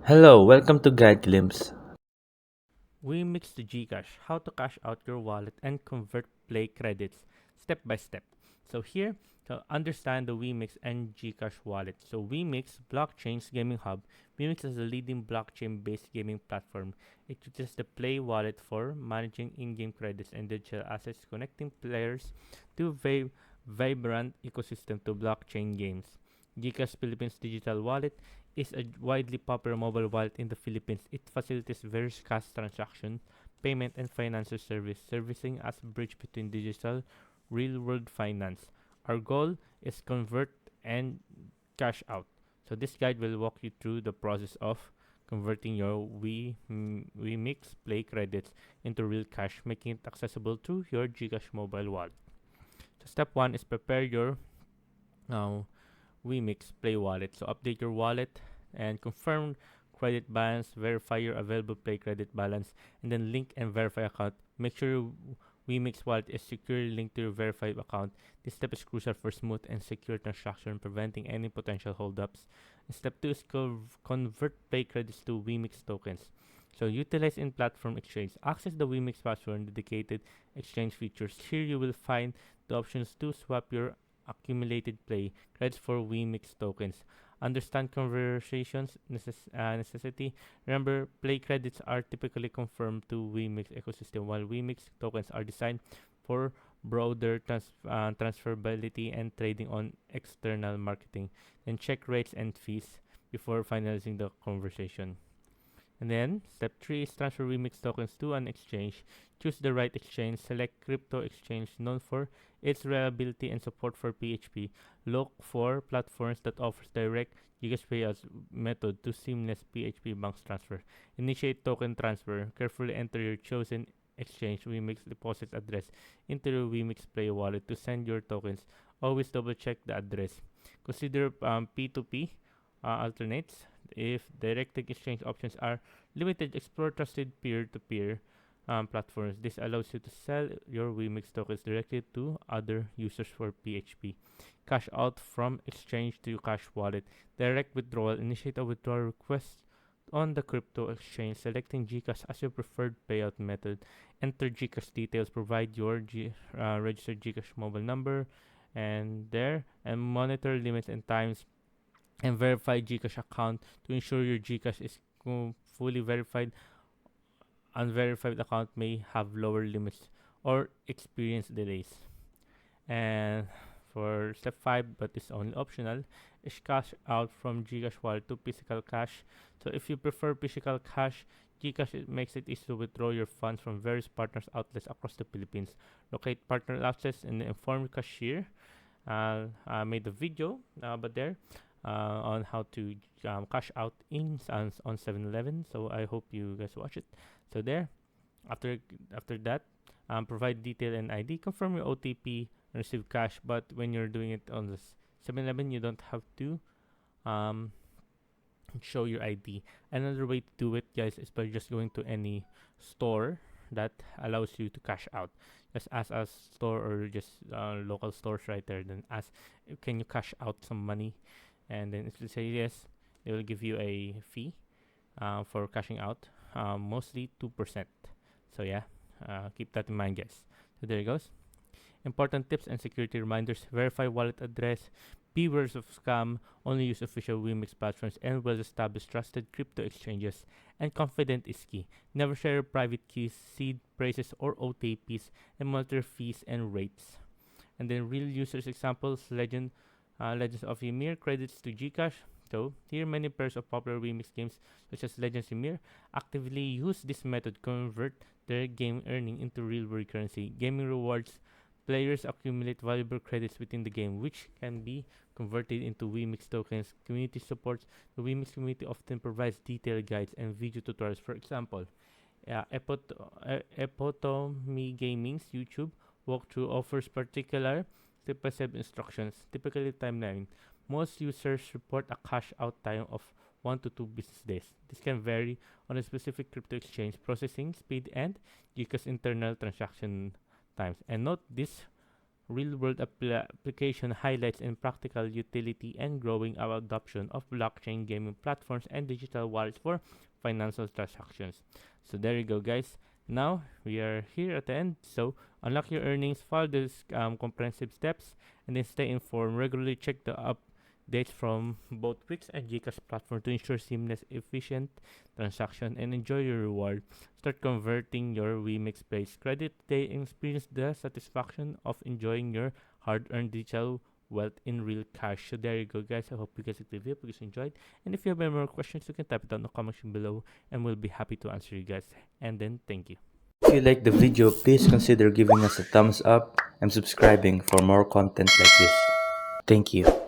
Hello, welcome to Guide Glimpse. WEMIX to GCash, how to cash out your wallet and convert play credits step by step. So here, to understand the WEMIX and GCash wallet. So WEMIX, blockchain's gaming hub. WEMIX is a leading blockchain-based gaming platform. It uses the Play wallet for managing in-game credits and digital assets, connecting players to vibrant ecosystem to blockchain games. GCash Philippines digital wallet is a widely popular mobile wallet in the Philippines. It facilitates various cash transaction, payment, and financial service, servicing as a bridge between digital, real-world finance. Our goal is convert and cash out. So this guide will walk you through the process of converting your WeMix Play credits into real cash, making it accessible through your GCash mobile wallet. So step one is prepare your uh, WeMix Play wallet. So update your wallet and confirm credit balance, verify your available Play credit balance, and then link and verify account. Make sure your WeMix wallet is securely linked to your verified account. This step is crucial for smooth and secure transaction, preventing any potential holdups. And step 2 is convert Play credits to WeMix tokens. So utilize in-platform exchange. Access the WeMix password and dedicated exchange features. Here you will find the options to swap your accumulated play credits for WeMix tokens. Understand conversations necessity. Remember, play credits are typically confirmed to WeMix ecosystem, while WeMix tokens are designed for broader transferability and trading on external marketing. Then check rates and fees before finalizing the conversation. And then step 3 is transfer Remix tokens to an exchange. Choose the right exchange. Select crypto exchange known for its reliability and support for PHP. Look for platforms that offers direct Gcash payouts method to seamless PHP bank transfer. Initiate token transfer. Carefully enter your chosen exchange Remix deposit address into your Remix Play wallet to send your tokens. Always double check the address. Consider P2P alternates. If direct exchange options are limited, explore trusted peer-to-peer platforms. This allows you to sell your WeMix tokens directly to other users for PHP. Cash out from exchange to cash wallet. Direct withdrawal. Initiate a withdrawal request on the crypto exchange, selecting GCash as your preferred payout method. Enter GCash details. Provide your registered GCash mobile number and monitor limits and times and verify GCash account to ensure your GCash is fully verified. Unverified account may have lower limits or experience delays. And for step 5, but it's only optional, is cash out from GCash wallet to physical cash. So if you prefer physical cash, GCash makes it easy to withdraw your funds from various partners outlets across the Philippines. Locate partner outlets and inform cashier. I made a video, but there on how to cash out in on 7-Eleven. So I hope you guys watch it. So there, after that, provide detail and ID. Confirm your OTP and receive cash. But when you're doing it on the 7-Eleven, you don't have to um, show your ID. Another way to do it, guys, is by just going to any store that allows you to cash out. Just ask a store or just local stores right there. Then ask, can you cash out some money? And then if you say yes, they will give you a fee for cashing out, mostly 2%. So yeah, keep that in mind, guys. So there it goes. Important tips and security reminders: verify wallet address, beware of scam, only use official WeMix platforms and well-established trusted crypto exchanges, and confident is key. Never share private keys, seed phrases, or OTPs, and monitor fees and rates. And then real users examples: Legends of Ymir credits to GCash. So here many pairs of popular remix games such as Legends Ymir actively use this method to convert their game earning into real world currency. Gaming rewards players accumulate valuable credits within the game, which can be converted into WeMix tokens. Community supports. The WeMix community often provides detailed guides and video tutorials. For example, Epotome Gaming's YouTube walkthrough offers particular step-by-step instructions, typically timeline. Most users report a cash out time of 1 to 2 business days. This can vary on a specific crypto exchange processing speed and GCash internal transaction times. And note this real-world application highlights in practical utility and growing our adoption of blockchain gaming platforms and digital wallets for financial transactions. So there you go, guys. Now we are here at the end. So unlock your earnings, follow these comprehensive steps, and then stay informed. Regularly check the updates from both Wix and GCash platform to ensure seamless, efficient transaction and enjoy your reward. Start converting your WEMIX based credit today and experience the satisfaction of enjoying your hard-earned digital wealth in real cash. So there you go, guys. I hope you guys liked the video, you enjoyed. And if you have any more questions, you can type it down in the comment section below, and we'll be happy to answer you guys. And then thank you. If you like the video, please consider giving us a thumbs up and subscribing for more content like this. Thank you.